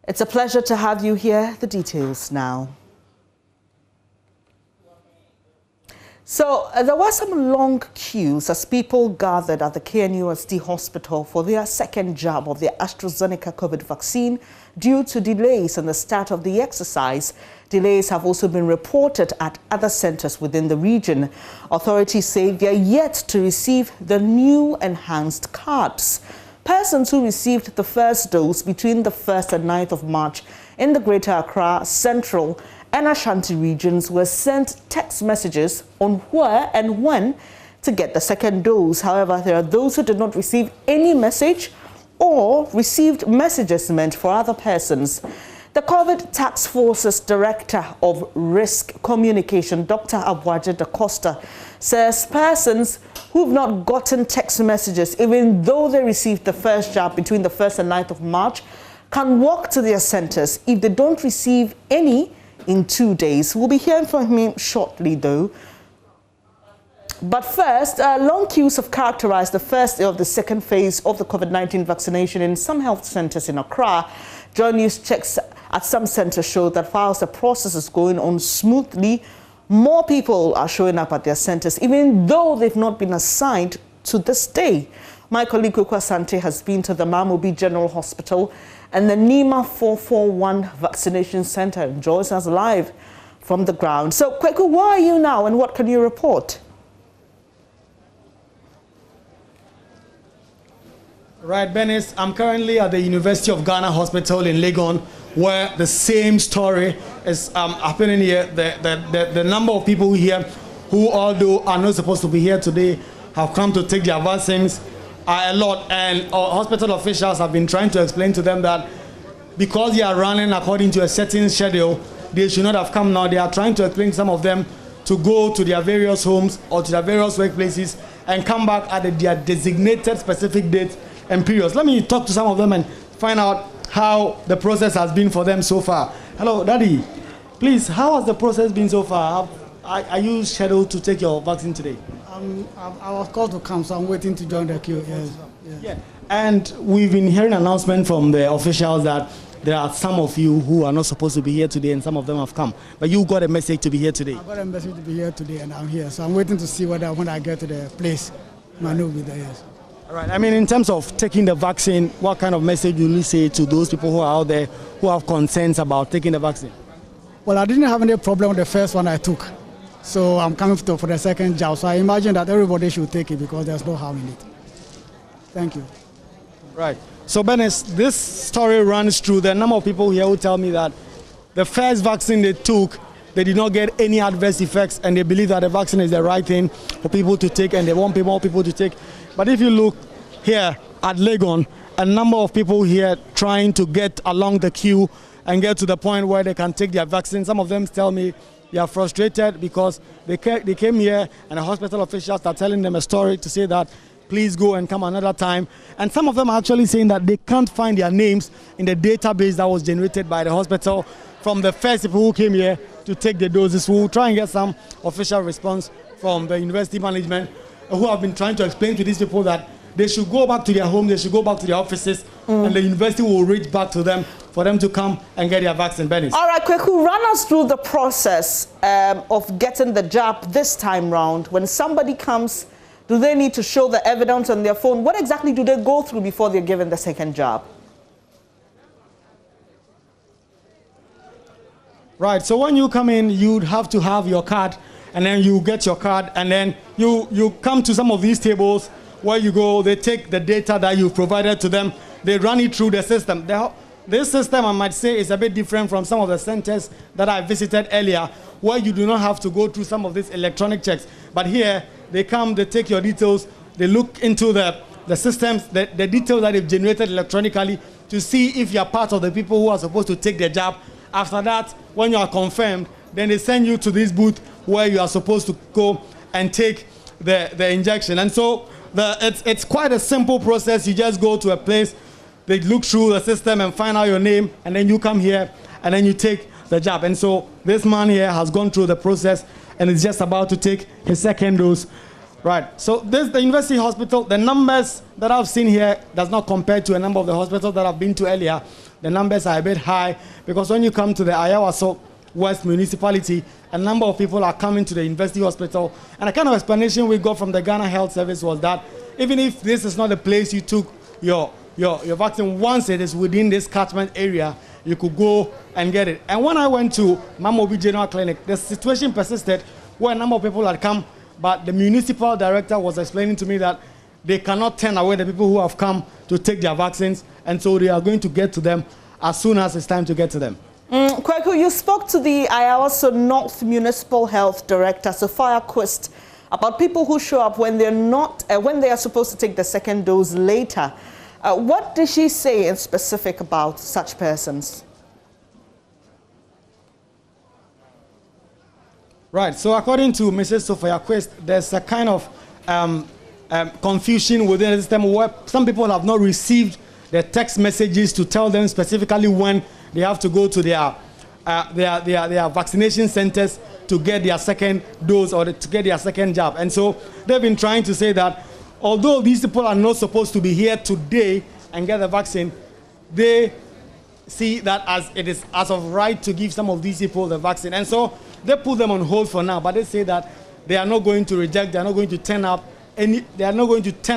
It's a pleasure to have you here. The details now. So there were some long queues as people gathered at the KNUST hospital for their second jab of the AstraZeneca COVID vaccine due to delays in the start of the exercise. Delays have also been reported at other centers within the region. Authorities say they are yet to receive the new enhanced cards. Persons who received the first dose between the 1st and 9th of March in the Greater Accra, Central and Ashanti regions were sent text messages on where and when to get the second dose. However, there are those who did not receive any message or received messages meant for other persons. The COVID Task Force's Director of Risk Communication, Dr. Abuaje Da Costa, says persons who have not gotten text messages, even though they received the first jab between the 1st and 9th of March, can walk to their centers if they don't receive any in 2 days. We'll be hearing from him shortly, though. But first, long queues have characterized the first day of the second phase of the COVID-19 vaccination in some health centers in Accra. Joy News checks at some centers show that whilst the process is going on smoothly, more people are showing up at their centers, even though they've not been assigned to this day. My colleague Kweku Asante has been to the Mamobi General Hospital and the Nima 441 Vaccination Center and joins us live from the ground. So, Kweku, where are you now and what can you report? Right, Benis, I'm currently at the University of Ghana Hospital in Legon, where the same story is happening here. The number of people here who, although are not supposed to be here today, have come to take their vaccines are a lot. And our hospital officials have been trying to explain to them that because they are running according to a certain schedule, they should not have come now. They are trying to explain to some of them to go to their various homes or to their various workplaces and come back at their designated specific dates and periods. Let me talk to some of them and find out how the process has been for them so far. Hello, Daddy. Please, how has the process been so far? Are you scheduled to take your vaccine today? I was called to come, so I'm waiting to join the queue. Yes. Yeah. And we've been hearing an announcement from the officials that there are some of you who are not supposed to be here today, and some of them have come. But you got a message to be here today. I got a message to be here today, and I'm here. So I'm waiting to see whether when I get to the place, my name will be there. Yes. All right. I mean, in terms of taking the vaccine, what kind of message will you say to those people who are out there who have concerns about taking the vaccine? Well, I didn't have any problem with the first one I took. So I'm coming for the second jab. So I imagine that everybody should take it because there's no harm in it. Thank you. Right. So, Benes, this story runs through the number of people here who tell me that the first vaccine they took, they did not get any adverse effects, and they believe that the vaccine is the right thing for people to take, and they want more people to take. But if you look here at Legon, a number of people here trying to get along the queue and get to the point where they can take their vaccine. Some of them tell me they are frustrated because they came here and the hospital officials are telling them a story to say that please go and come another time. And some of them are actually saying that they can't find their names in the database that was generated by the hospital from the first people who came here to take the doses. We'll try and get some official response from the university management who have been trying to explain to these people that they should go back to their home, they should go back to their offices, and the university will reach back to them for them to come and get their vaccine. Benis. All right, Kweku, run us through the process of getting the jab this time round. When somebody comes, do they need to show the evidence on their phone? What exactly do they go through before they're given the second jab? Right, so when you come in, you'd have to have your card, and then you get your card, and then you come to some of these tables where you go, they take the data that you've provided to them, they run it through the system. This system, I might say, is a bit different from some of the centers that I visited earlier, where you do not have to go through some of these electronic checks. But here, they come, they take your details, they look into the systems, the details that they've generated electronically to see if you're part of the people who are supposed to take the jab. After that, when you are confirmed, then they send you to this booth where you are supposed to go and take the injection. And so it's quite a simple process. You just go to a place, they look through the system and find out your name, and then you come here and then you take the jab. And so this man here has gone through the process and is just about to take his second dose. Right, so this the university hospital, the numbers that I've seen here does not compare to a number of the hospitals that I've been to earlier. the numbers are a bit high, because when you come to the Ayawaso West municipality, a number of people are coming to the university hospital. And the kind of explanation we got from the Ghana Health Service was that even if this is not the place you took your vaccine, once it is within this catchment area, you could go and get it. And when I went to Mamobi General Clinic, the situation persisted where a number of people had come, but the municipal director was explaining to me that they cannot turn away the people who have come to take their vaccines, and so they are going to get to them as soon as it's time to get to them. Kweku, you spoke to the Ayawaso North Municipal Health Director, Sophia Quist, about people who show up when they're not, when they are supposed to take the second dose later. What did she say in specific about such persons? Right. So according to Mrs. Sophia Quist, there's a kind of confusion within the system where some people have not received the text messages to tell them specifically when they have to go to their vaccination centers to get their second dose or to get their second jab. And so they've been trying to say that although these people are not supposed to be here today and get the vaccine, they see that as it is as of right to give some of these people the vaccine. And so they put them on hold for now, but they say that they are not going to reject, they are not going to turn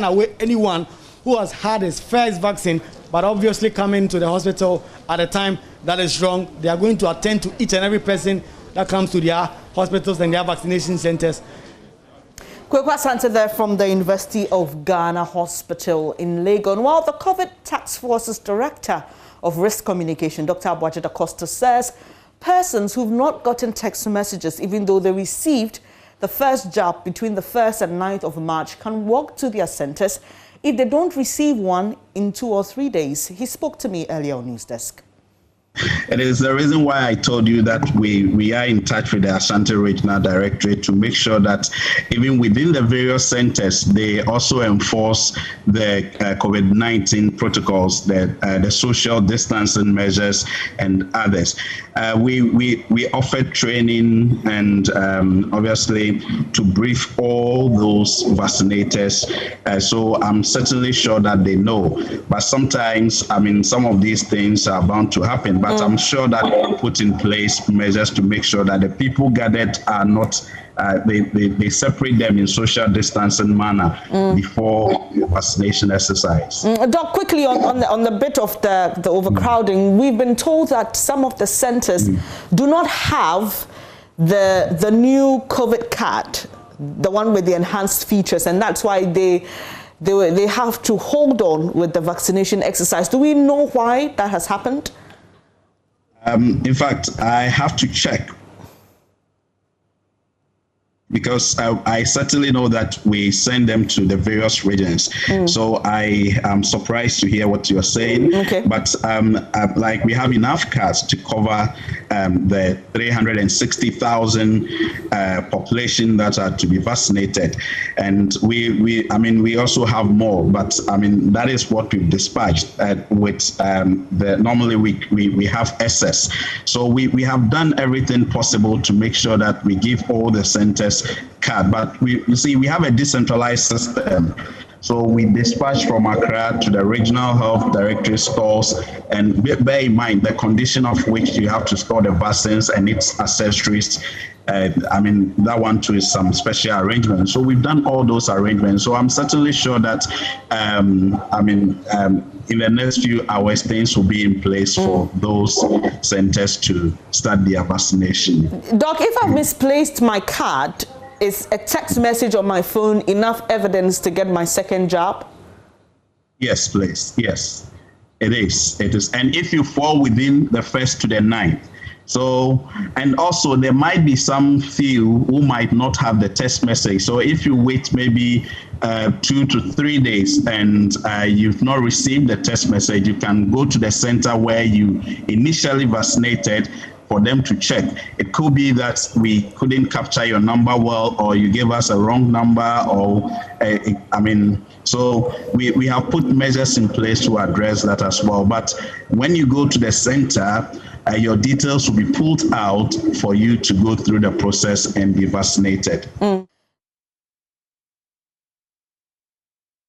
away anyone who has had his first vaccine, but obviously coming to the hospital at a time that is wrong. They are going to attend to each and every person that comes to their hospitals and their vaccination centers. Kweku Asante there from the University of Ghana Hospital in Legon. While the COVID Task Force's Director of Risk Communication, Dr. Abuaje Da Costa, says persons who've not gotten text messages, even though they received the first jab between the 1st and 9th of March, can walk to their centers if they don't receive one in 2 or 3 days. He spoke to me earlier on News Desk. It is the reason why I told you that we are in touch with the Ashanti Regional Directorate to make sure that even within the various centers, they also enforce the COVID-19 protocols, the social distancing measures and others. We offered training and obviously to brief all those vaccinators. So I'm certainly sure that they know. But sometimes, I mean, some of these things are bound to happen. But I'm sure that they put in place measures to make sure that the people gathered are not, they separate them in social distancing manner before the vaccination exercise. Doc, quickly on the bit of the overcrowding, we've been told that some of the centers do not have the new COVID card, the one with the enhanced features, and that's why they have to hold on with the vaccination exercise. Do we know why that has happened? In fact, I have to check, because I certainly know that we send them to the various regions. So I am surprised to hear what you're saying. Okay. But like we have enough cards to cover the 360,000 population that are to be vaccinated. And we also have more, but I mean, that is what we've dispatched with normally we have excess. So we have done everything possible to make sure that we give all the centers card, but we have a decentralized system. So we dispatch from Accra to the regional health directory stores, and bear in mind the condition of which you have to store the vaccines and its accessories. I mean, that one too is some special arrangements. So we've done all those arrangements. So I'm certainly sure that, in the next few hours, things will be in place for those centers to start their vaccination. Doc, if I've misplaced my card, is a text message on my phone enough evidence to get my second jab? Yes, please. Yes, it is. It is. And if you fall within the 1st to the 9th, so, and also there might be some few who might not have the text message. So if you wait maybe 2 to 3 days and you've not received the text message, you can go to the center where you initially vaccinated for them to check. It could be that we couldn't capture your number well, or you gave us a wrong number, or so we have put measures in place to address that as well. But when you go to the center, your details will be pulled out for you to go through the process and be vaccinated.